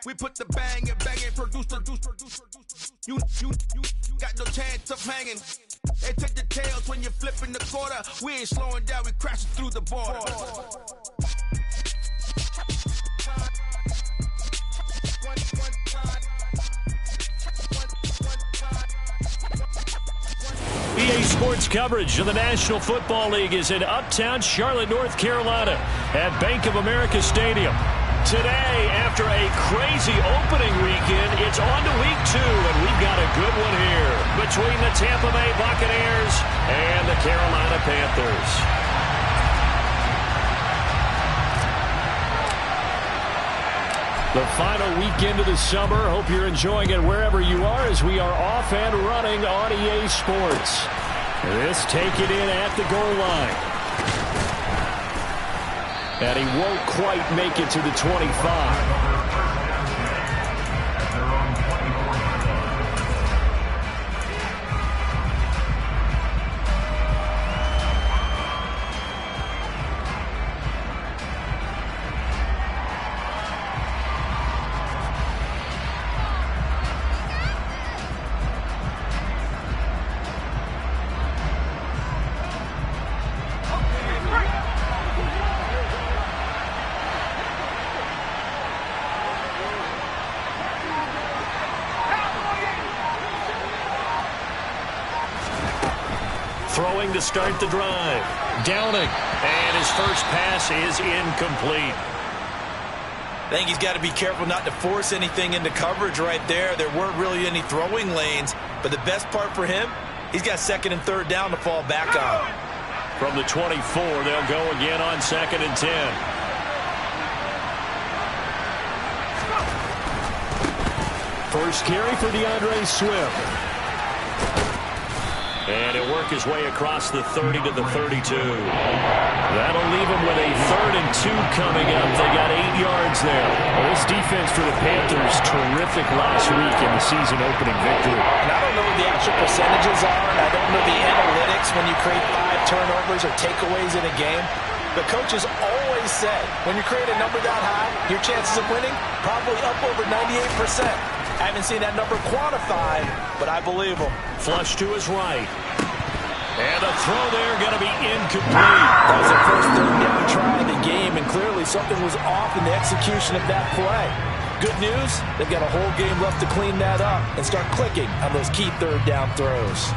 We put the bang and produce. You got no chance of hanging. They take the tails when you're flipping the quarter. We ain't slowing down, we crashing through the border. EA Sports coverage of the National Football League is in uptown Charlotte, North Carolina at Bank of America Stadium. Today, after a crazy opening weekend, it's on to week 2, and we've got a good one here between the Tampa Bay Buccaneers and the Carolina Panthers. The final weekend of the summer. Hope you're enjoying it wherever you are as we are off and running on EA Sports. This take it in at the goal line. And he won't quite make it to the 25. Throwing to start the drive. Downing. And his first pass is incomplete. I think he's got to be careful not to force anything into coverage right there. There weren't really any throwing lanes. But the best part for him, he's got second and third down to fall back on. From the 24, they'll go again on 2nd and 10. First carry for DeAndre Swift. And he'll work his way across the 30 to the 32. That'll leave him with a 3rd and 2 coming up. They got 8 yards there. Well, this defense for the Panthers, terrific last week in the season opening victory. And I don't know what the actual percentages are, and I don't know the analytics when you create 5 turnovers or takeaways in a game. The coaches always say, when you create a number that high, your chances of winning probably up over 98%. I haven't seen that number quantified, but I believe him. Flush to his right. And a throw there going to be incomplete. That was the first third down try of the game, and clearly something was off in the execution of that play. Good news, they've got a whole game left to clean that up and start clicking on those key third down throws.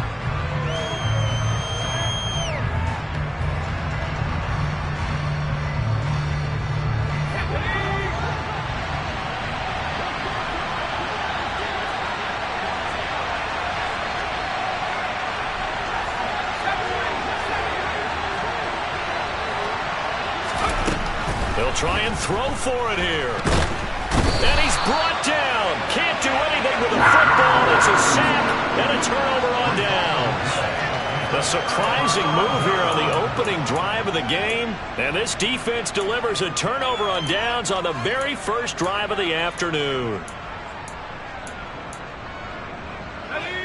Try and throw for it here. And he's brought down. Can't do anything with the football. It's a sack and a turnover on downs. The surprising move here on the opening drive of the game. And this defense delivers a turnover on downs on the very first drive of the afternoon.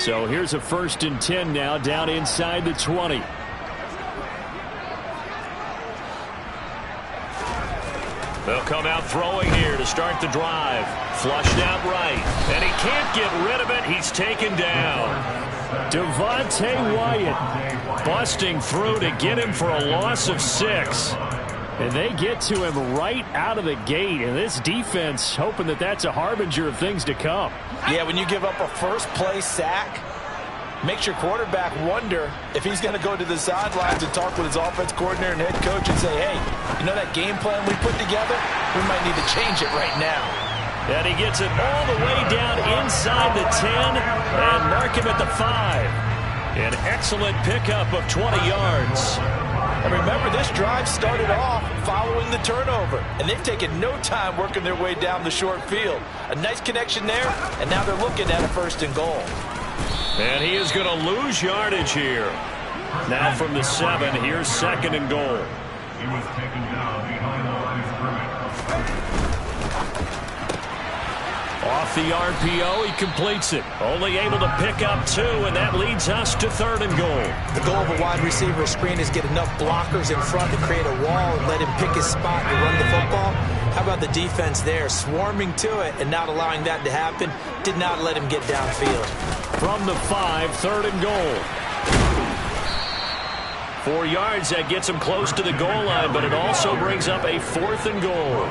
So here's a 1st and 10 now down inside the 20. They'll come out throwing here to start the drive. Flushed out right. And he can't get rid of it. He's taken down. Devontae Wyatt busting through to get him for a loss of 6. And they get to him right out of the gate. And this defense hoping that that's a harbinger of things to come. Yeah, when you give up a first-play sack, makes your quarterback wonder if he's going to go to the sidelines and talk with his offense coordinator and head coach and say, hey, you know that game plan we put together? We might need to change it right now. And he gets it all the way down inside the 10 and mark him at the 5. An excellent pickup of 20 yards. And remember, this drive started off following the turnover, and they've taken no time working their way down the short field. A nice connection there, and now they're looking at a 1st and goal. And he is going to lose yardage here. Now from the 7, here's 2nd and goal. He was taken down behind the line of scrimmage. Off the RPO, he completes it. Only able to pick up 2, and that leads us to 3rd and goal. The goal of a wide receiver screen is get enough blockers in front to create a wall and let him pick his spot to run the football. How about the defense there, swarming to it and not allowing that to happen? Did not let him get downfield. From the 5, 3rd and goal. 4 yards, that gets him close to the goal line, but it also brings up a 4th and goal.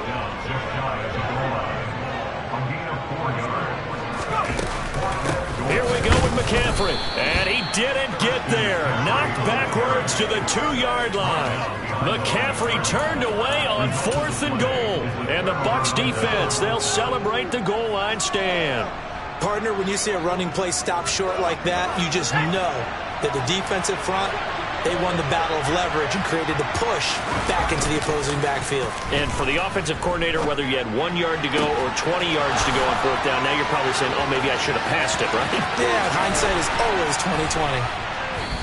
Here we go with McCaffrey, and he didn't get there. Knocked backwards to the 2-yard line. McCaffrey turned away on 4th and goal, and the Bucs defense, they'll celebrate the goal line stand. Partner, when you see a running play stop short like that, you just know that the defensive front, they won the battle of leverage and created the push back into the opposing backfield. And for the offensive coordinator, whether you had 1 yard to go or 20 yards to go on 4th down, now you're probably saying, oh, maybe I should have passed it, right? Yeah, hindsight is always 20/20.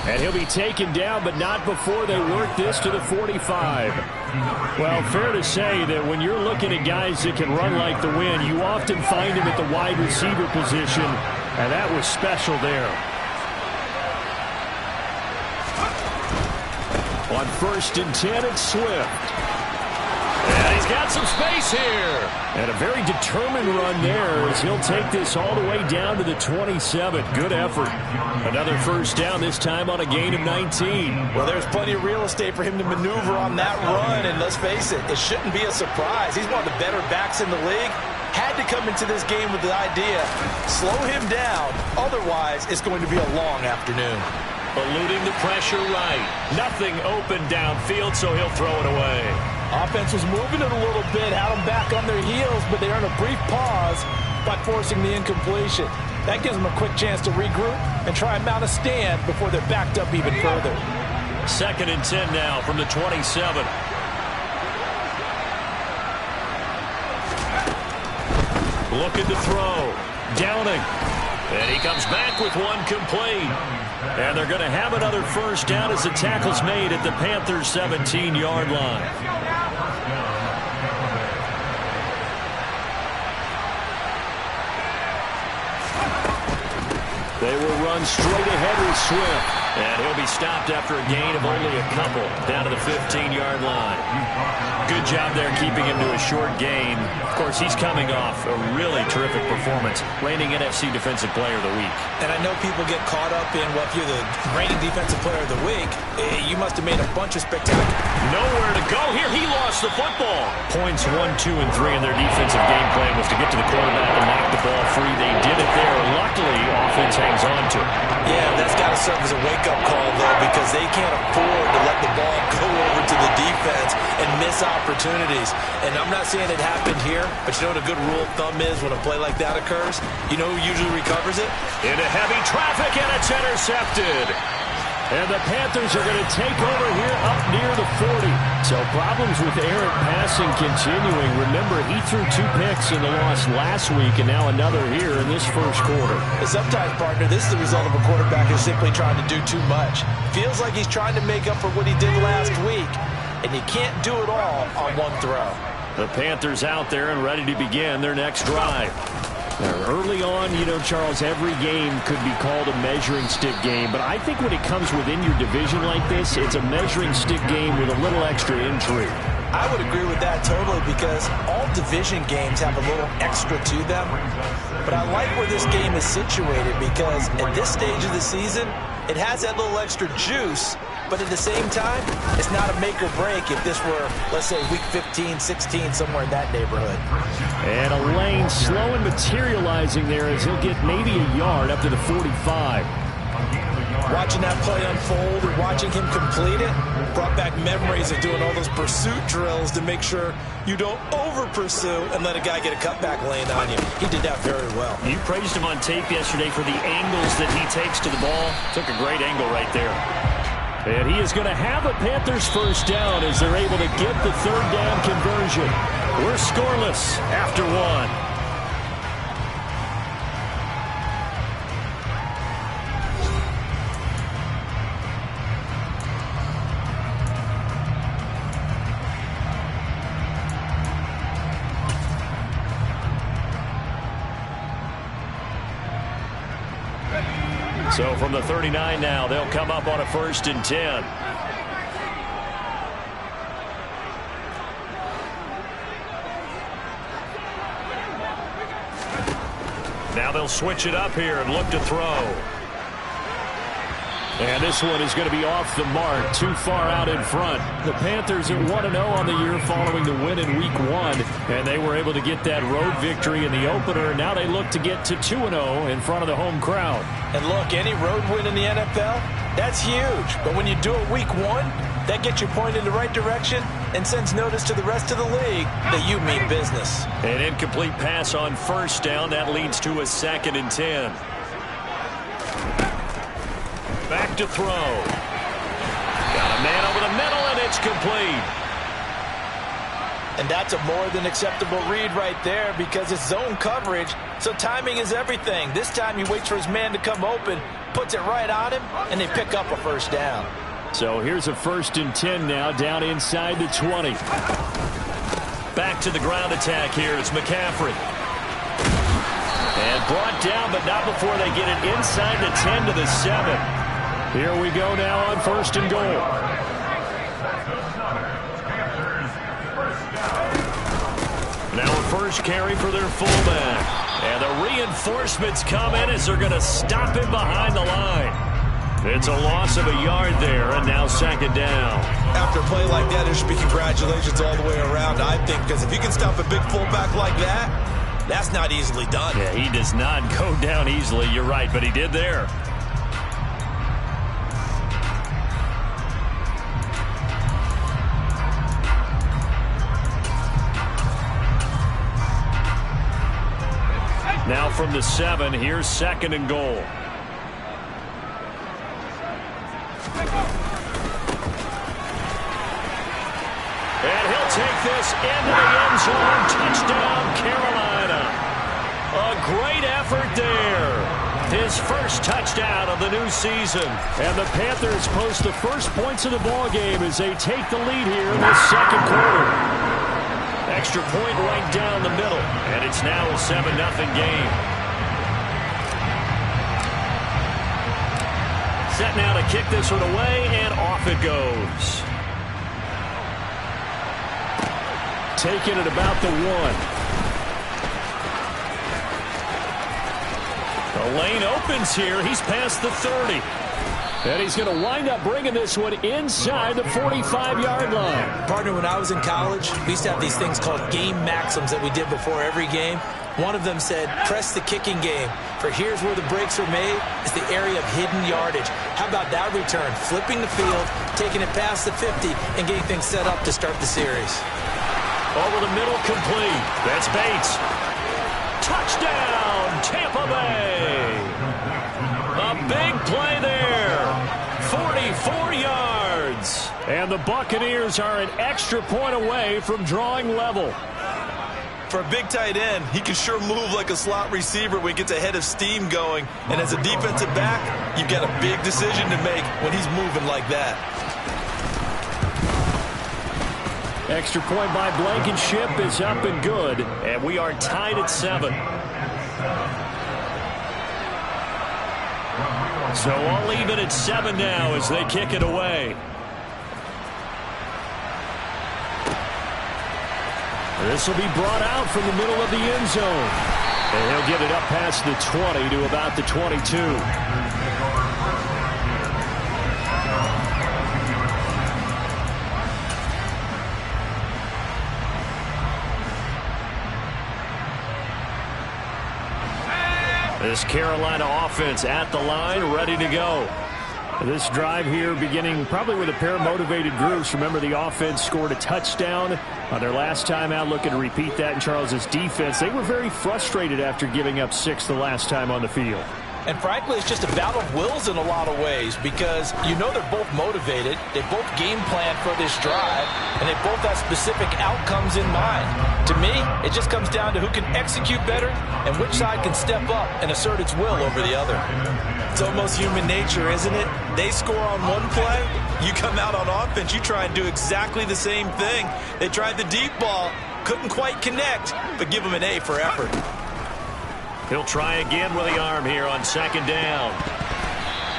And he'll be taken down, but not before they work this to the 45. Well, fair to say that when you're looking at guys that can run like the wind, you often find them at the wide receiver position, and that was special there. On 1st and 10, it's Swift. And he's got some space here. And a very determined run there as he'll take this all the way down to the 27. Good effort. Another 1st down, this time on a gain of 19. Well, there's plenty of real estate for him to maneuver on that run. And let's face it, it shouldn't be a surprise. He's one of the better backs in the league. Had to come into this game with the idea, slow him down. Otherwise, it's going to be a long afternoon. Eluding the pressure right. Nothing open downfield, so he'll throw it away. Offense was moving it a little bit, had them back on their heels, but they earned a brief pause by forcing the incompletion. That gives them a quick chance to regroup and try and mount a stand before they're backed up even further. 2nd and 10 now from the 27. Looking to throw. Downing. And he comes back with one complete. And they're going to have another 1st down as the tackle's made at the Panthers' 17-yard line. They will run straight ahead with Swift. And he'll be stopped after a gain of only a couple down to the 15-yard line. Good job there keeping him to a short gain. Of course, he's coming off a really terrific performance, reigning NFC Defensive Player of the Week. And I know people get caught up in, well, if you're the reigning Defensive Player of the Week, you must have made a bunch of spectacular. Nowhere to go here. He lost the football. Points 1, 2, and 3 in their defensive game plan was to get to the quarterback and knock the ball free. They did it there. Luckily, offense hangs on to it. Yeah, that's got to serve as a wake-up call, though, because they can't afford to let the ball go over to the defense and miss opportunities. And I'm not saying it happened here, but you know what a good rule of thumb is when a play like that occurs? You know who usually recovers it? Into heavy traffic, and it's intercepted. And the Panthers are going to take over here up near the 40. So problems with errant passing continuing. Remember, he threw 2 picks in the loss last week, and now another here in this 1st quarter. But sometimes, partner, this is the result of a quarterback who's simply trying to do too much. Feels like he's trying to make up for what he did last week, and he can't do it all on one throw. The Panthers out there and ready to begin their next drive. Now, early on, you know, Charles, every game could be called a measuring stick game. But I think when it comes within your division like this, it's a measuring stick game with a little extra intrigue. I would agree with that totally because all division games have a little extra to them. But I like where this game is situated because at this stage of the season, it has that little extra juice. But at the same time, it's not a make or break if this were, let's say, week 15, 16, somewhere in that neighborhood. And a lane slow and materializing there as he'll get maybe a yard up to the 45. Watching that play unfold and watching him complete it brought back memories of doing all those pursuit drills to make sure you don't over-pursue and let a guy get a cutback lane on you. He did that very well. You praised him on tape yesterday for the angles that he takes to the ball. Took a great angle right there. And he is going to have a Panthers 1st down as they're able to get the 3rd down conversion. We're scoreless after 1. So from the 39 now, they'll come up on a 1st and 10. Now they'll switch it up here and look to throw. And this one is going to be off the mark, too far out in front. The Panthers are 1-0 on the year following the win in Week 1, and they were able to get that road victory in the opener. Now they look to get to 2-0 in front of the home crowd. And look, any road win in the NFL, that's huge. But when you do it Week 1, that gets you pointed in the right direction and sends notice to the rest of the league that you mean business. An incomplete pass on first down. That leads to a 2nd and 10. Back to throw. Got a man over the middle, and it's complete. And that's a more than acceptable read right there because it's zone coverage, so timing is everything. This time he waits for his man to come open, puts it right on him, and they pick up a first down. So here's a 1st and 10 now, down inside the 20. Back to the ground attack here. It's McCaffrey. And brought down, but not before they get it inside the 10 to the 7. Here we go now on 1st and goal. Now a first carry for their fullback. And the reinforcements come in as they're going to stop him behind the line. It's a loss of a yard there, and now 2nd down. After a play like that, there should be congratulations all the way around, I think, because if you can stop a big fullback like that, that's not easily done. Yeah, he does not go down easily. You're right, but he did there. Now from the 7, here's 2nd and goal. And he'll take this into the end zone. Touchdown, Carolina. A great effort there. His first touchdown of the new season. And the Panthers post the first points of the ballgame as they take the lead here in the 2nd quarter. Extra point right down the middle, and it's now a 7-0 game. Set now to kick this one away, and off it goes. Taken at about the 1. The lane opens here. He's past the 30. And he's going to wind up bringing this one inside the 45-yard line. Partner, when I was in college, we used to have these things called game maxims that we did before every game. One of them said, press the kicking game, for here's where the breaks are made. It's the area of hidden yardage. How about that return? Flipping the field, taking it past the 50, and getting things set up to start the series. Over the middle, complete. That's Bates. Touchdown, Tampa Bay. A big play there. 44 yards. And the Buccaneers are an extra point away from drawing level. For a big tight end, he can sure move like a slot receiver when he gets a head of steam going. And as a defensive back, you've got a big decision to make when he's moving like that. Extra point by Blankenship is up and good. And we are tied at 7. So all even at 7 now as they kick it away. This will be brought out from the middle of the end zone. And he'll get it up past the 20 to about the 22. This Carolina offense at the line, ready to go. This drive here beginning probably with a pair of motivated groups. Remember, the offense scored a touchdown on their last time out. Looking to repeat that in Charles's defense. They were very frustrated after giving up 6 the last time on the field. And frankly, it's just a battle of wills in a lot of ways because you know they're both motivated. They both game plan for this drive, and they both have specific outcomes in mind. To me, it just comes down to who can execute better and which side can step up and assert its will over the other. It's almost human nature, isn't it? They score on one play, you come out on offense, you try and do exactly the same thing. They tried the deep ball, couldn't quite connect, but give them an A for effort. He'll try again with the arm here on 2nd down.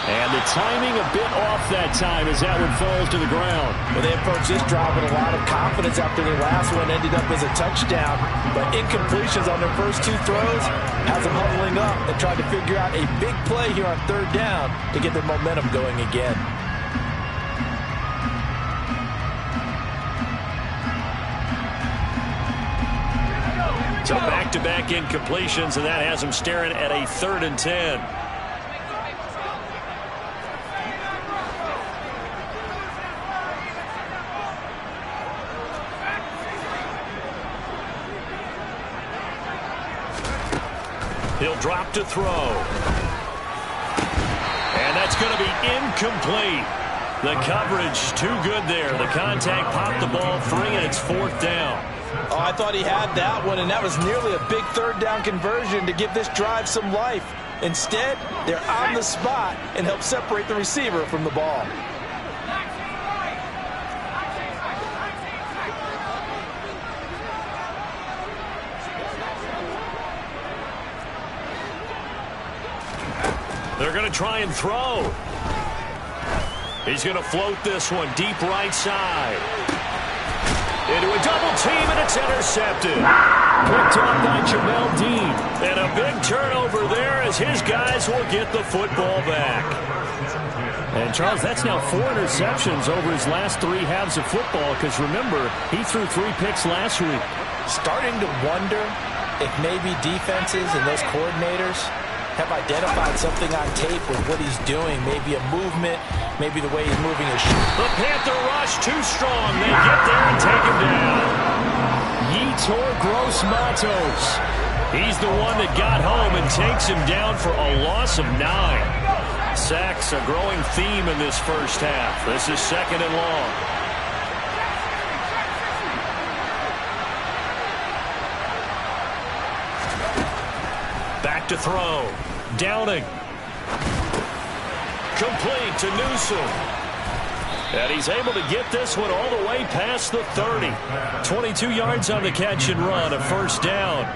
And the timing a bit off that time as that one falls to the ground. Well, they approached this drive with a lot of confidence after their last one ended up as a touchdown. But incompletions on their first two throws has them huddling up and trying to figure out a big play here on third down to get their momentum going again. So back-to-back incompletions, and that has them staring at a 3rd and 10. He'll drop to throw. And that's going to be incomplete. The coverage too good there. The contact popped the ball free, and it's 4th down. Oh, I thought he had that one, and that was nearly a big third down conversion to give this drive some life. Instead, they're on the spot and help separate the receiver from the ball. They're going to try and throw. He's going to float this one deep right side. Into a double team, and it's intercepted. Picked up by Jamel Dean. And a big turnover there as his guys will get the football back. And, Charles, that's now 4 interceptions over his last 3 halves of football because, remember, he threw 3 picks last week. Starting to wonder if maybe defenses and those coordinators have identified something on tape with what he's doing. Maybe a movement, maybe the way he's moving his shoe. The Panther rush too strong. They get there and take him down. Yetur Gross-Matos. He's the one that got home and takes him down for a loss of 9. Sacks a growing theme in this first half. This is 2nd and long. Back to throw. Downing. Complete to Newsom. And he's able to get this one all the way past the 30. 22 yards on the catch and run, a 1st down.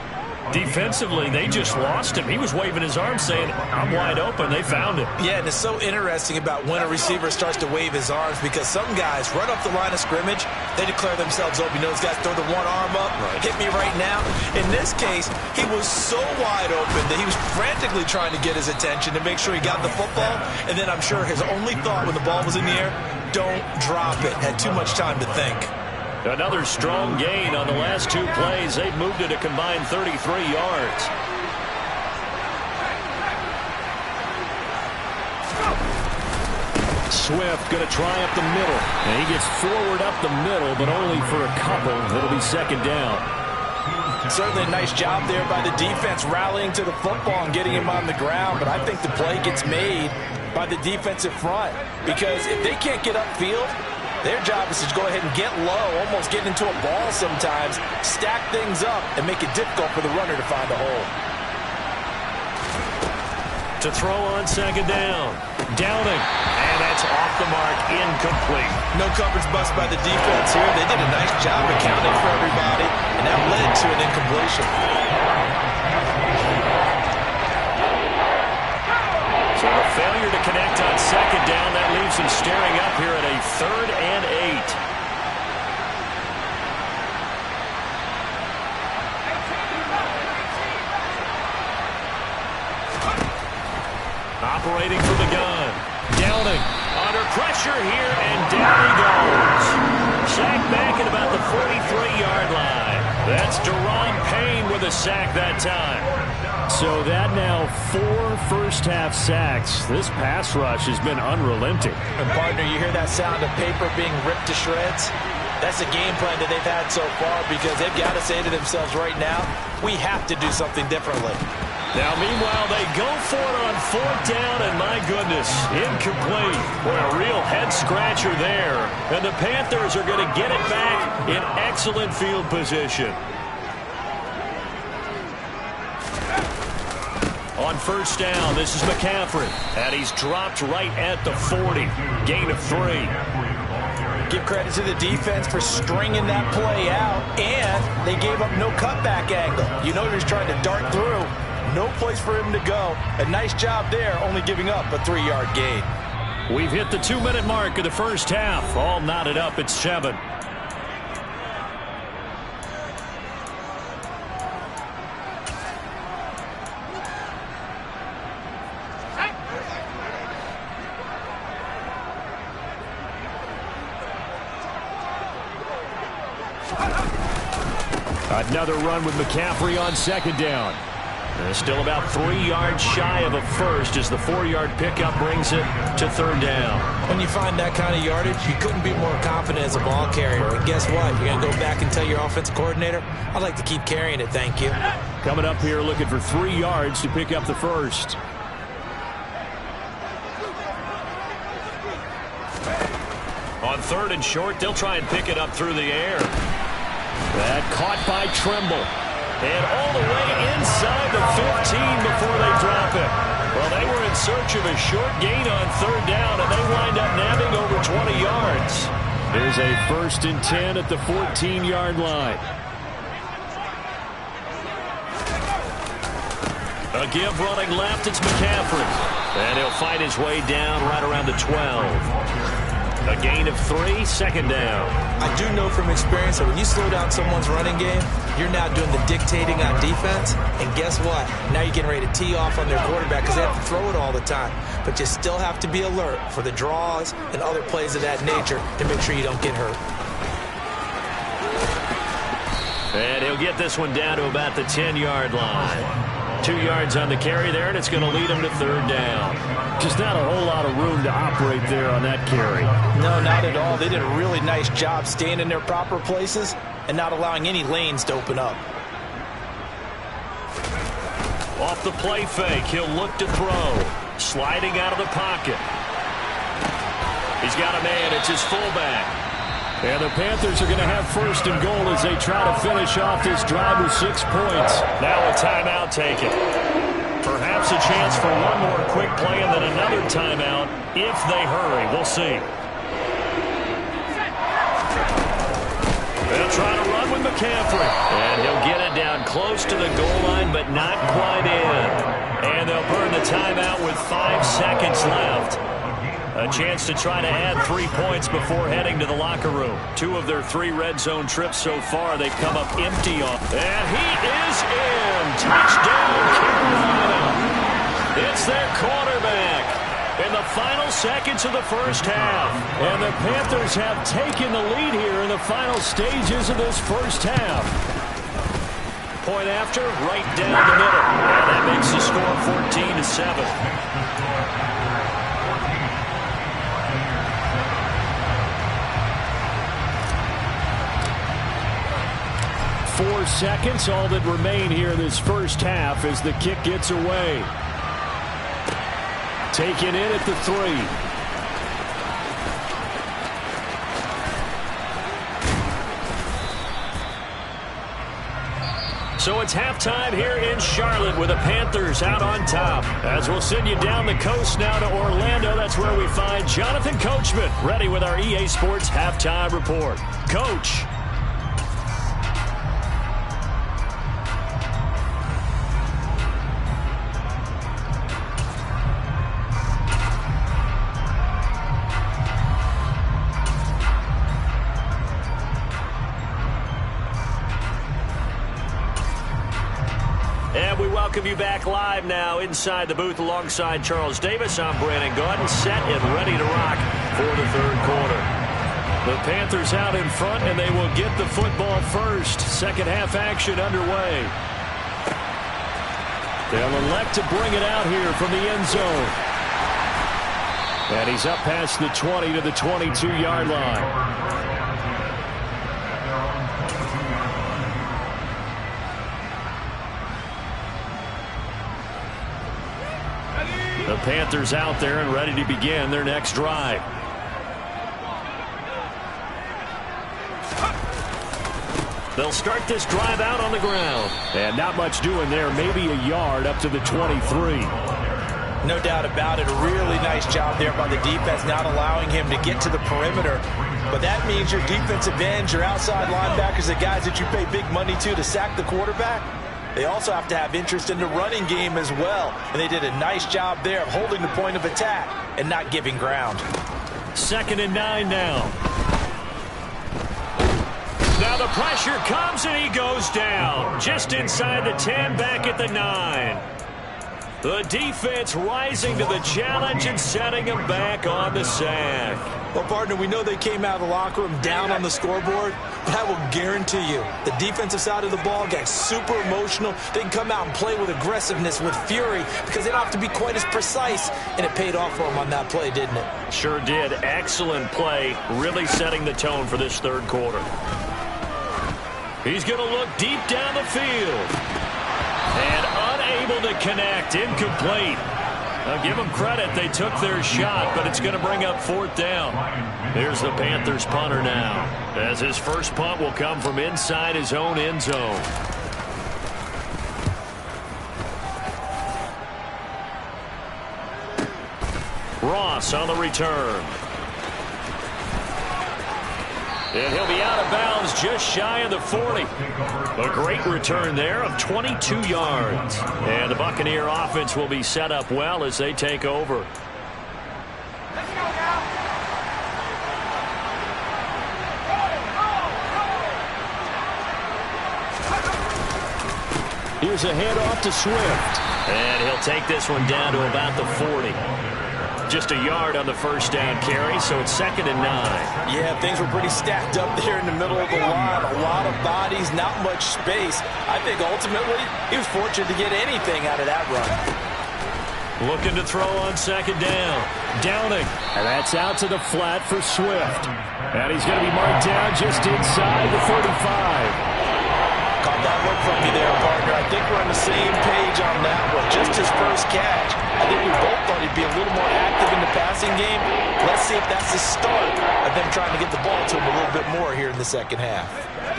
Defensively, they just lost him. He was waving his arms saying, I'm wide open. They found him. Yeah, and it's so interesting about when a receiver starts to wave his arms because some guys run up the line of scrimmage, they declare themselves open. You know, those guys throw the one arm up, hit me right now. In this case, he was so wide open that he was frantically trying to get his attention to make sure he got the football. And then I'm sure his only thought when the ball was in the air, don't drop it. Had too much time to think. Another strong gain on the last 2 plays. They've moved it a combined 33 yards. Swift going to try up the middle. And he gets forward up the middle, but only for a couple. It'll be 2nd down. Certainly a nice job there by the defense rallying to the football and getting him on the ground. But I think the play gets made by the defensive front. Because if they can't get upfield, their job is to go ahead and get low, almost get into a ball sometimes, stack things up, and make it difficult for the runner to find a hole. To throw on 2nd down. Downing. And that's off the mark, incomplete. No coverage bust by the defense here. They did a nice job accounting for everybody, and that led to an incompletion. So a failure to connect on 2nd down. That leaves him staring up here at a 3rd and 8. Operating from the gun. Downing. Under pressure here, and down he goes. Sacked back at about the 43-yard line. That's Deron Payne with a sack that time. So that now 4 first-half sacks. This pass rush has been unrelenting. And, partner, you hear that sound of paper being ripped to shreds? That's a game plan that they've had so far because they've got to say to themselves right now, we have to do something differently. Now, meanwhile, they go for it on 4th down, and my goodness, incomplete. Boy, a real head-scratcher there. And the Panthers are going to get it back in excellent field position. On 1st down, this is McCaffrey. And he's dropped right at the 40. Gain of 3. Give credit to the defense for stringing that play out, and they gave up no cutback angle. You know he was trying to dart through. no place for him to go. A nice job there, only giving up a 3-yard gain. We've hit the 2-minute mark of the first half. All knotted up at 7. Another run with McCaffrey on 2nd down. Still about 3 yards shy of a first as the 4-yard pickup brings it to 3rd down. When you find that kind of yardage, you couldn't be more confident as a ball carrier. And guess what? You're going to go back and tell your offensive coordinator, I'd like to keep carrying it, thank you. Coming up here looking for 3 yards to pick up the first. On 3rd and short, they'll try and pick it up through the air. That caught by Trimble. And all the way inside the 15 before they drop it. Well, they were in search of a short gain on 3rd down, and they wind up nabbing over 20 yards. Here's a 1st and 10 at the 14-yard line. A give running left, it's McCaffrey. And he'll fight his way down right around the 12. A gain of 3, 2nd down. I do know from experience that when you slow down someone's running game, you're now doing the dictating on defense. And guess what? Now you're getting ready to tee off on their quarterback because they have to throw it all the time. But you still have to be alert for the draws and other plays of that nature to make sure you don't get hurt. And he'll get this one down to about the 10-yard line. 2 yards on the carry there, and it's going to lead him to 3rd down. Just not a whole lot of room to operate there on that carry. No, not at all. They did a really nice job staying in their proper places and not allowing any lanes to open up. Off the play fake, he'll look to throw. Sliding out of the pocket. He's got a man, it's his fullback. And the Panthers are going to have 1st and goal as they try to finish off this drive with 6 points. Now a timeout taken. Perhaps a chance for one more quick play and then another timeout if they hurry. We'll see. They'll try to run with McCaffrey. And he'll get it down close to the goal line, but not quite in. And they'll burn the timeout with 5 seconds left. A chance to try to add 3 points before heading to the locker room. 2 of their 3 red zone trips so far, they've come up empty on. And he is in. Touchdown, Carolina. It's their quarterback in the final seconds of the first half. And the Panthers have taken the lead here in the final stages of this first half. Point after, right down the middle. And that makes the score 14-7. 4 seconds, all that remain here in this first half as the kick gets away. Taken in at the 3. So it's halftime here in Charlotte with the Panthers out on top. As we'll send you down the coast now to Orlando, that's where we find Jonathan Coachman ready with our EA Sports Halftime Report. Coach. Welcome you back live now inside the booth alongside Charles Davis. I'm Brandon Gaudin, set and ready to rock for the 3rd quarter. The Panthers out in front, and they will get the football first. Second half action underway. They'll elect to bring it out here from the end zone. And he's up past the 20 to the 22-yard line. The Panthers out there and ready to begin their next drive. They'll start this drive out on the ground. And not much doing there, maybe a yard up to the 23. No doubt about it. A really nice job there by the defense, not allowing him to get to the perimeter. But that means your defensive ends, your outside linebackers, the guys that you pay big money to sack the quarterback, They also have to have interest in the running game as well. And they did a nice job there of holding the point of attack and not giving ground. 2nd and 9 now. Now the pressure comes and he goes down. Just inside the 10, back at the 9. The defense rising to the challenge and setting him back on the sack. Well, partner, we know they came out of the locker room down on the scoreboard, but I will guarantee you the defensive side of the ball got super emotional. They can come out and play with aggressiveness, with fury, because they don't have to be quite as precise, and it paid off for them on that play, didn't it? Sure did. Excellent play, really setting the tone for this 3rd quarter. He's going to look deep down the field. And unable to connect, incomplete. Now give them credit, they took their shot, but it's going to bring up 4th down. Here's the Panthers punter now, as his first punt will come from inside his own end zone. Ross on the return. And he'll be out of bounds just shy of the 40. A great return there of 22 yards. And the Buccaneer offense will be set up well as they take over. Here's a handoff to Swift. And he'll take this one down to about the 40. Just a yard on the first down carry, so it's 2nd and 9. Yeah, things were pretty stacked up there in the middle of the line. A lot of bodies, not much space. I think ultimately he was fortunate to get anything out of that run. Looking to throw on 2nd down. Downing. And that's out to the flat for Swift. And he's going to be marked down just inside the 35. Caught that look from me there, partner. I think we're on the same page on that one. Just his first catch. I think we both thought he'd be a little more active in the passing game. Let's see if that's the start of them trying to get the ball to him a little bit more here in the 2nd half.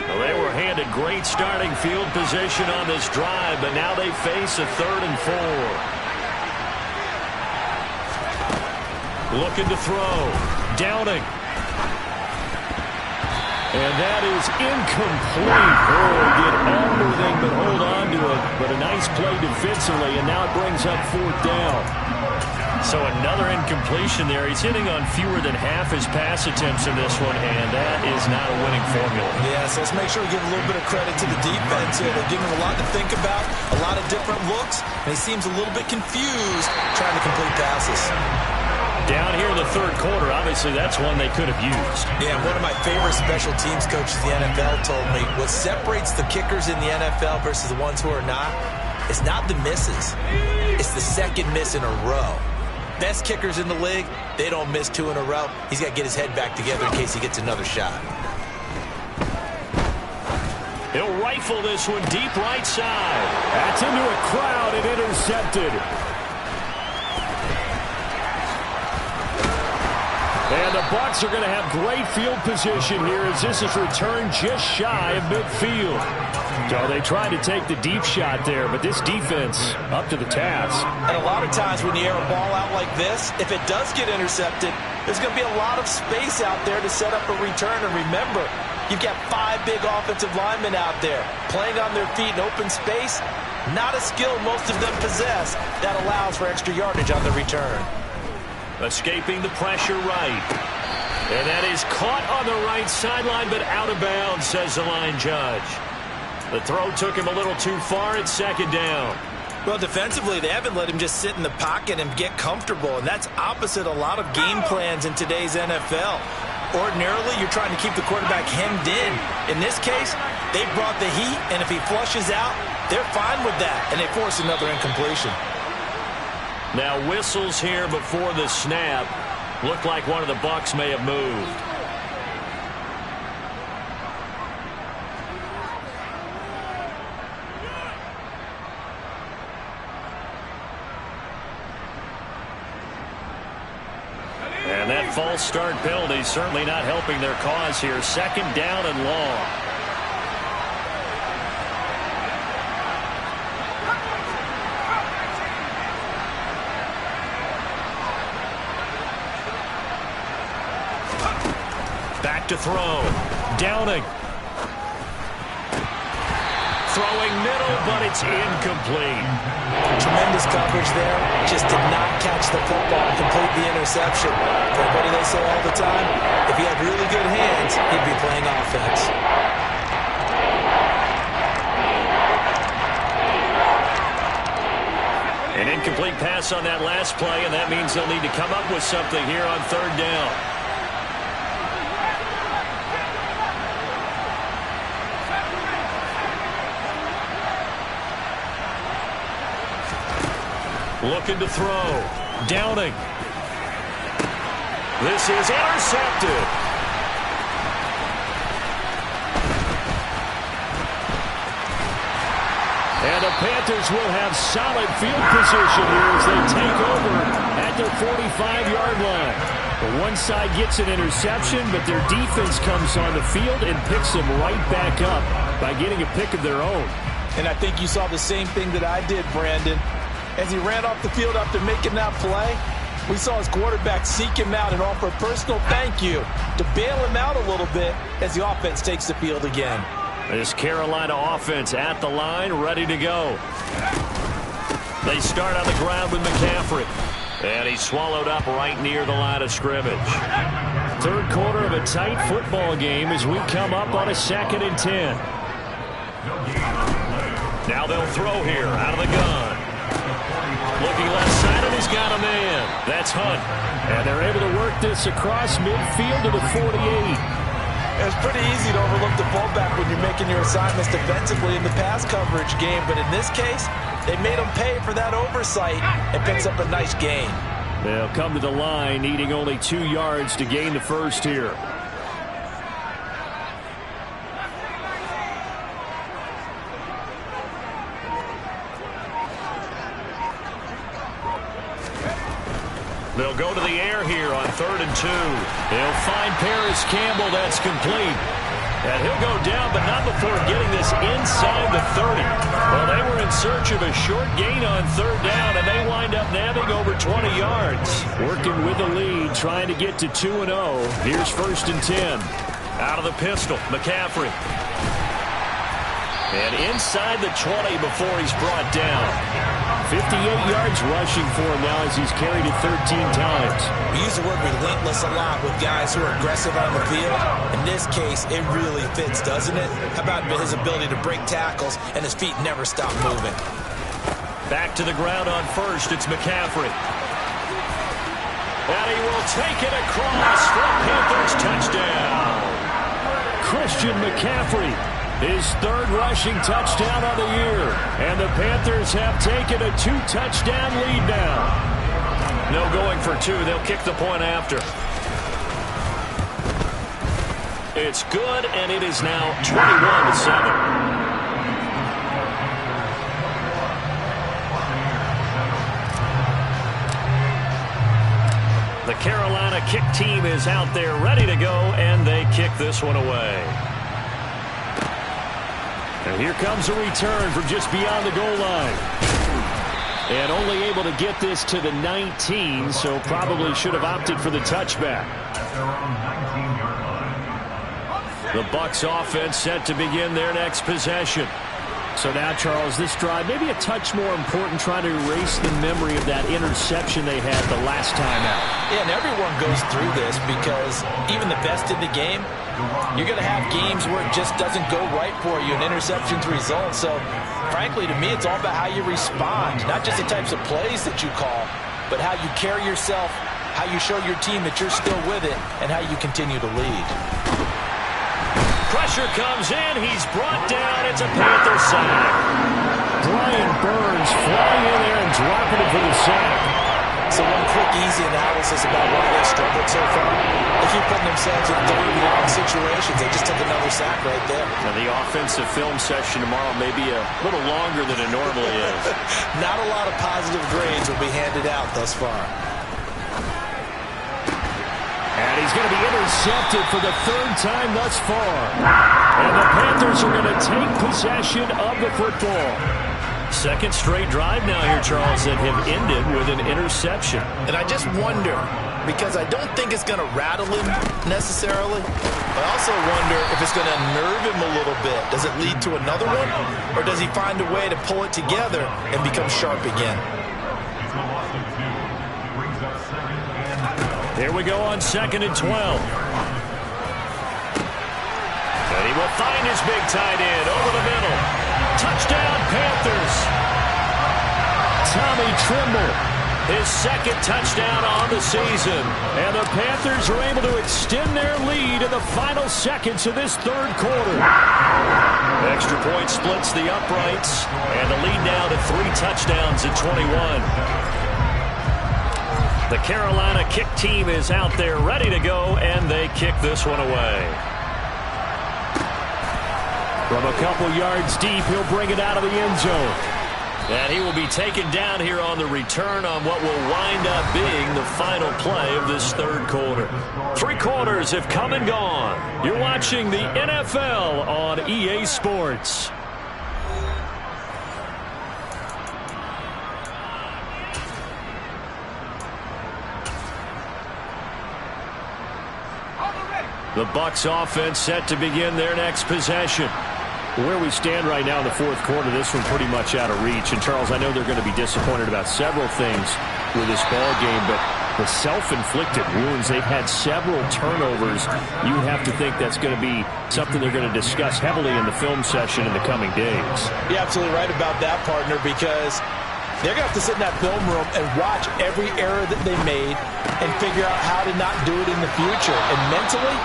Well, they were handed great starting field position on this drive, but now they face a 3rd and 4. Looking to throw. Downing. And that is incomplete. Oh, did everything but hold on to it. But a nice play defensively, and now it brings up 4th down. So another incompletion there. He's hitting on fewer than half his pass attempts in this one, and that is not a winning formula. Yeah, so let's make sure we give a little bit of credit to the defense here. They're giving him a lot to think about, a lot of different looks, and he seems a little bit confused trying to complete passes. Down here in the 3rd quarter, obviously that's one they could have used. Yeah, one of my favorite special teams coaches in the NFL told me what separates the kickers in the NFL versus the ones who are not is not the misses. It's the 2nd miss in a row. Best kickers in the league, they don't miss 2 in a row. He's got to get his head back together in case he gets another shot. He'll rifle this one deep right side. That's into a crowd and intercepted. And the Bucs are going to have great field position here as this is returned just shy of midfield. So they tried to take the deep shot there, but this defense up to the task. And a lot of times when you air a ball out like this, if it does get intercepted, there's going to be a lot of space out there to set up a return. And remember, you've got 5 big offensive linemen out there playing on their feet in open space. Not a skill most of them possess that allows for extra yardage on the return. Escaping the pressure right. And that is caught on the right sideline, but out of bounds, says the line judge. The throw took him a little too far. It's 2nd down. Well, defensively, they haven't let him just sit in the pocket and get comfortable, and that's opposite a lot of game plans in today's NFL. Ordinarily, you're trying to keep the quarterback hemmed in. In this case, they brought the heat, and if he flushes out, they're fine with that, and they force another incompletion. Now whistles here before the snap. Looked like one of the Bucs may have moved. And that false start penalty certainly not helping their cause here. 2nd down and long. Back to throw. Downing. throwing middle, but it's incomplete. Tremendous coverage there. Just did not catch the football and complete the interception. For what do they say all the time? If he had really good hands, he'd be playing offense. An incomplete pass on that last play, and that means they'll need to come up with something here on third down. Looking to throw. Downing. This is intercepted. And the Panthers will have solid field position here as they take over at their 45-yard line. The one side gets an interception, but their defense comes on the field and picks them right back up by getting a pick of their own. And I think you saw the same thing that I did, Brandon. As he ran off the field after making that play, we saw his quarterback seek him out and offer a personal thank you to bail him out a little bit as the offense takes the field again. This Carolina offense at the line, ready to go. They start on the ground with McCaffrey. And he's swallowed up right near the line of scrimmage. Third quarter of a tight football game as we come up on a 2nd and 10. Now they'll throw here out of the gun. Looking left side, and he's got a man. That's Hunt. And they're able to work this across midfield to the 48. It's pretty easy to overlook the fullback when you're making your assignments defensively in the pass coverage game. But in this case, they made him pay for that oversight and picks up a nice gain. They'll come to the line, needing only 2 yards to gain the first here. They'll go to the air here on 3rd and 2. They'll find Paris Campbell. That's complete. And he'll go down, but not before getting this inside the 30. Well, they were in search of a short gain on 3rd down, and they wind up nabbing over 20 yards. Working with the lead, trying to get to 2-0. Here's 1st and 10. Out of the pistol, McCaffrey. And inside the 20 before he's brought down. 58 yards rushing for him now as he's carried it 13 times. We use the word relentless a lot with guys who are aggressive on the field. In this case, it really fits, doesn't it? How about his ability to break tackles and his feet never stop moving? Back to the ground on 1st, it's McCaffrey. And he will take it across for Panthers touchdown. Christian McCaffrey. His 3rd rushing touchdown of the year. And the Panthers have taken a 2-touchdown lead now. No going for 2. They'll kick the point after. It's good, and it is now 21-7. The Carolina kick team is out there ready to go, and they kick this one away. And here comes a return from just beyond the goal line. And only able to get this to the 19, so probably should have opted for the touchback. The Bucs offense set to begin their next possession. So now, Charles, this drive maybe a touch more important, trying to erase the memory of that interception they had the last time out. Yeah, and everyone goes through this because even the best in the game, you're going to have games where it just doesn't go right for you, and interceptions result. So, frankly, to me, it's all about how you respond, not just the types of plays that you call, but how you carry yourself, how you show your team that you're still with it, and how you continue to lead. Pressure comes in. He's brought down. It's a Panther sack. Brian Burns flying in there and dropping it for the sack. So one quick, easy analysis about why they struggled so far. They keep putting themselves in 3rd and long situations. They just took another sack right there. Now, the offensive film session tomorrow may be a little longer than it normally is. Not a lot of positive grades will be handed out thus far. And he's going to be intercepted for the 3rd time thus far. And the Panthers are going to take possession of the football. Second straight drive now here, Charles, that have ended with an interception. And I just wonder, because I don't think it's going to rattle him necessarily. I also wonder if it's going to unnerve him a little bit. Does it lead to another one? Or does he find a way to pull it together and become sharp again? Here we go on 2nd and 12. And he will find his big tight end over the middle. Touchdown, Panthers. Tommy Trimble, his second touchdown on the season. And the Panthers are able to extend their lead in the final seconds of this third quarter. Extra point splits the uprights. And the lead now to 3 touchdowns at 21. The Carolina kick team is out there ready to go, and they kick this one away. From a couple yards deep, he'll bring it out of the end zone. And he will be taken down here on the return on what will wind up being the final play of this third quarter. 3 quarters have come and gone. You're watching the NFL on EA Sports. The Bucs offense set to begin their next possession. Where we stand right now in the fourth quarter, this one pretty much out of reach. And, Charles, I know they're going to be disappointed about several things with this ball game, but the self-inflicted wounds, they've had several turnovers. You have to think that's going to be something they're going to discuss heavily in the film session in the coming days. You're absolutely right about that, partner, because they're going to have to sit in that film room and watch every error that they made and figure out how to not do it in the future. And mentally,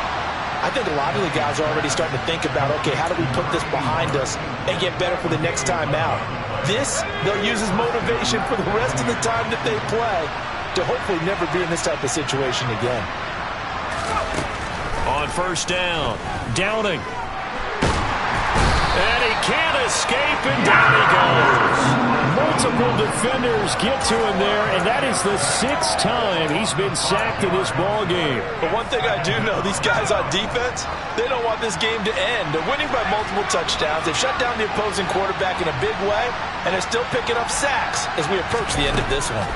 I think a lot of the guys are already starting to think about, okay, how do we put this behind us and get better for the next time out? This, they'll use as motivation for the rest of the time that they play to hopefully never be in this type of situation again. On first down, Downing. And he can't escape, and down he goes. Multiple defenders get to him there, and that is the 6th time he's been sacked in this ball game. But one thing I do know, these guys on defense, they don't want this game to end. They're winning by multiple touchdowns. They've shut down the opposing quarterback in a big way, and they're still picking up sacks as we approach the end of this one.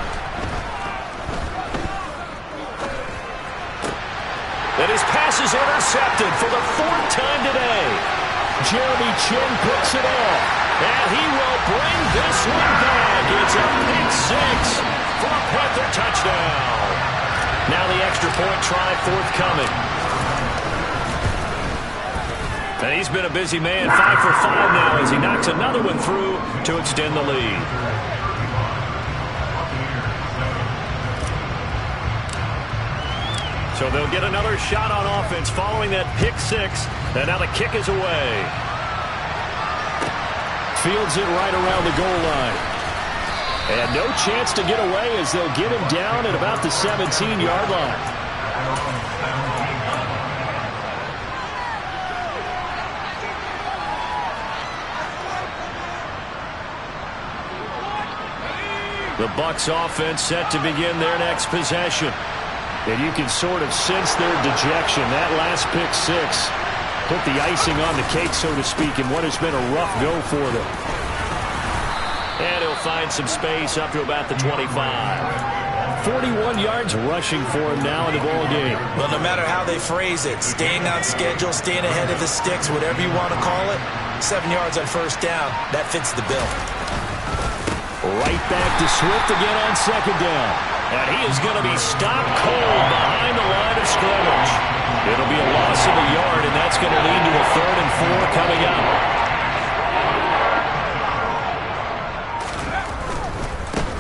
And his pass is intercepted for the 4th time today. Jeremy Chin picks it off, and he will bring this one back. It's a pick 6 for a Panther touchdown. Now the extra point try forthcoming. And he's been a busy man, 5 for 5 now as he knocks another one through to extend the lead. So they'll get another shot on offense following that pick 6. And now the kick is away. Fields it right around the goal line. And no chance to get away as they'll get him down at about the 17-yard line. The Bucs offense set to begin their next possession. And you can sort of sense their dejection. That last pick 6 put the icing on the cake, so to speak, in what has been a rough go for them. And he'll find some space up to about the 25. 41 yards rushing for him now in the ball game. Well, no matter how they phrase it, staying on schedule, staying ahead of the sticks, whatever you want to call it, 7 yards on first down, that fits the bill. Right back to Swift again on 2nd down. And he is going to be stopped cold behind the line of scrimmage. It'll be a loss of a yard, and that's going to lead to a 3rd and 4 coming up.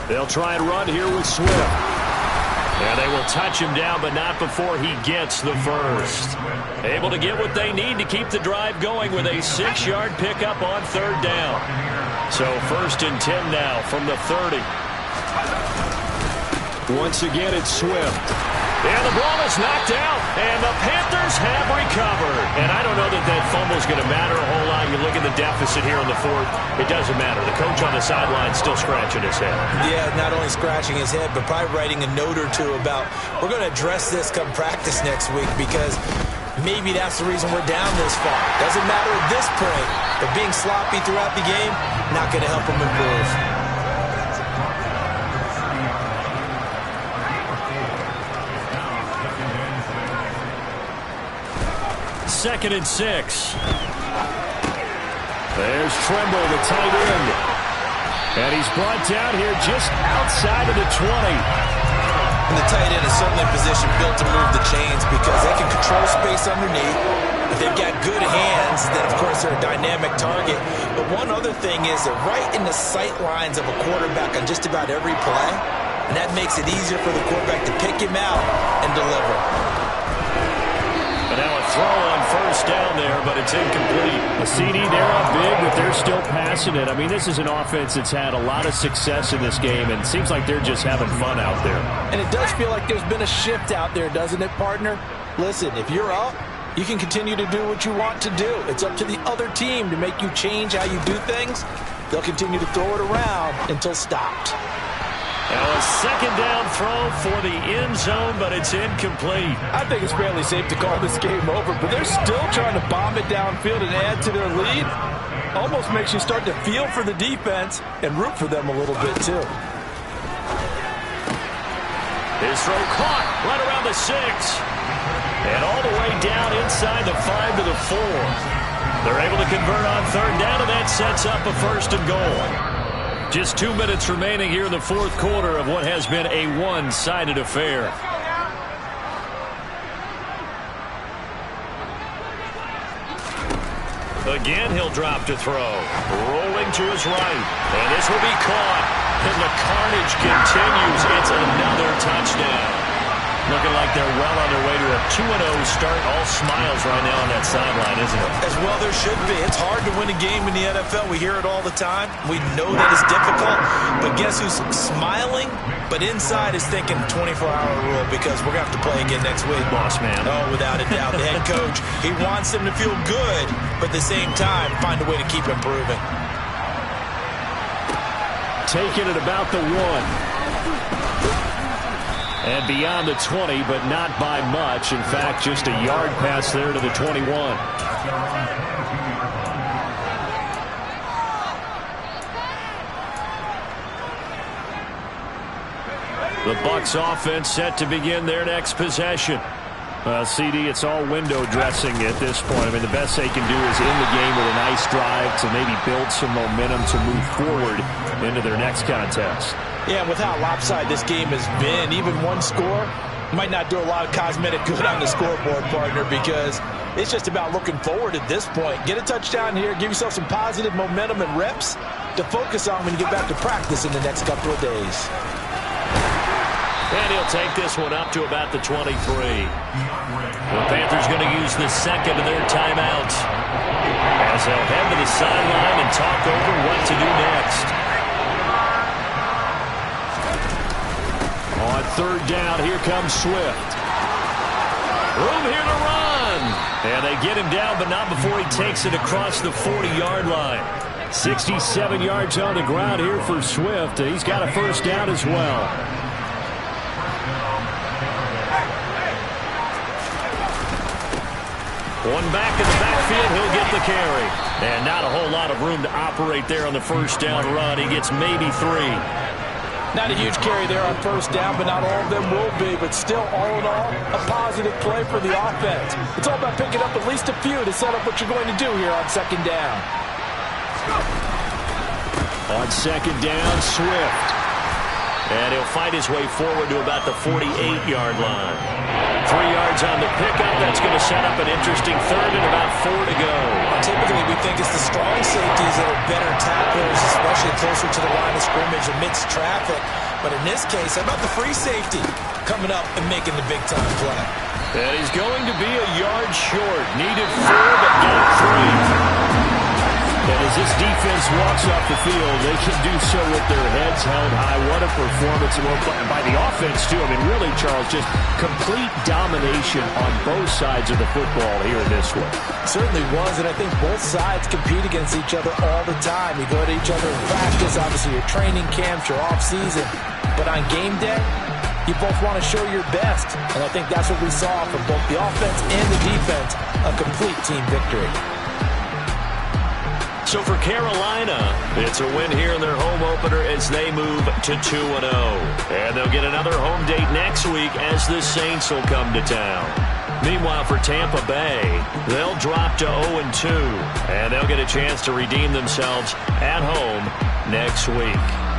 They'll try and run here with Swift. And they will touch him down, but not before he gets the first. Able to get what they need to keep the drive going with a 6-yard pickup on 3rd down. So 1st and 10 now from the 30. Once again, it's Swift. And the ball is knocked out, and the Panthers have recovered. And I don't know that that fumble is going to matter a whole lot. You look at the deficit here in the 4th, it doesn't matter. The coach on the sideline still scratching his head. Yeah, not only scratching his head, but probably writing a note or two about, we're going to address this come practice next week, because Maybe that's the reason we're down this far. Doesn't matter at this point, but being sloppy throughout the game, not going to help them improve. Second and 6. There's Tremble, the tight end. And he's brought down here just outside of the 20. And the tight end is certainly a position built to move the chains because they can control space underneath. If they've got good hands, then of course they're a dynamic target. But one other thing is they're right in the sight lines of a quarterback on just about every play. And that makes it easier for the quarterback to pick him out and deliver. But now a throw on first down there, but it's incomplete. A CD, they're up big, but they're still passing it. I mean, this is an offense that's had a lot of success in this game, and it seems like they're just having fun out there. And it does feel like there's been a shift out there, doesn't it, partner? Listen, if you're up, you can continue to do what you want to do. It's up to the other team to make you change how you do things. They'll continue to throw it around until stopped. Now a second down throw for the end zone, but it's incomplete. I think it's fairly safe to call this game over, but they're still trying to bomb it downfield and add to their lead. Almost makes you start to feel for the defense and root for them a little bit, too. His throw caught right around the 6. And all the way down inside the 5 to the 4. They're able to convert on third down, and that sets up a first and goal. Just 2 minutes remaining here in the fourth quarter of what has been a one-sided affair. Again, he'll drop to throw. Rolling to his right. And this will be caught. And the carnage continues. It's another touchdown. Looking like they're well on their way to a 2-0 start. All smiles right now on that sideline, isn't it? As well there should be. It's hard to win a game in the NFL. We hear it all the time. We know that it's difficult. But guess who's smiling? But inside is thinking 24-hour rule because we're going to have to play again next week. Boss man. Oh, without a doubt. The head coach, he wants them to feel good, but at the same time, find a way to keep improving. Taking it about the 1. And beyond the 20, but not by much. In fact, just a yard pass there to the 21. The Bucs offense set to begin their next possession. CD, it's all window dressing at this point. I mean, the best they can do is in the game with a nice drive to maybe build some momentum to move forward into their next contest. Yeah, with how lopsided this game has been, even one score might not do a lot of cosmetic good on the scoreboard, partner, because it's just about looking forward at this point. Get a touchdown here, give yourself some positive momentum and reps to focus on when you get back to practice in the next couple of days. And he'll take this one up to about the 23. The Panthers going to use the second of their timeouts as they'll head to the sideline and talk over what to do next. On third down, here comes Swift. Room here to run. And they get him down, but not before he takes it across the 40-yard line. 67 yards on the ground here for Swift. He's got a first down as well. One back in the backfield, he'll get the carry. And not a whole lot of room to operate there on the first down run. He gets maybe 3. Not a huge carry there on first down, but not all of them will be. But still, all in all, a positive play for the offense. It's all about picking up at least a few to set up what you're going to do here on second down. On second down, Swift. And he'll fight his way forward to about the 48-yard line. 3 yards on the pickup. That's going to set up an interesting third and about 4 to go. Typically, we think it's the strong safeties that are better tacklers, especially closer to the line of scrimmage amidst traffic. But in this case, how about the free safety coming up and making the big-time play? And he's going to be a yard short. Needed 4, but got 3. And as this defense walks off the field, they can do so with their heads held high. What a performance by the offense, too. I mean, really, Charles, just complete domination on both sides of the football here in this one. Certainly was, and I think both sides compete against each other all the time. You go to each other in practice, obviously your training camps, your off-season. But on game day, You both want to show your best, and I think that's what we saw from both the offense and the defense, a complete team victory. So for Carolina, it's a win here in their home opener as they move to 2-0. And they'll get another home date next week as the Saints will come to town. Meanwhile, for Tampa Bay, they'll drop to 0-2, and they'll get a chance to redeem themselves at home next week.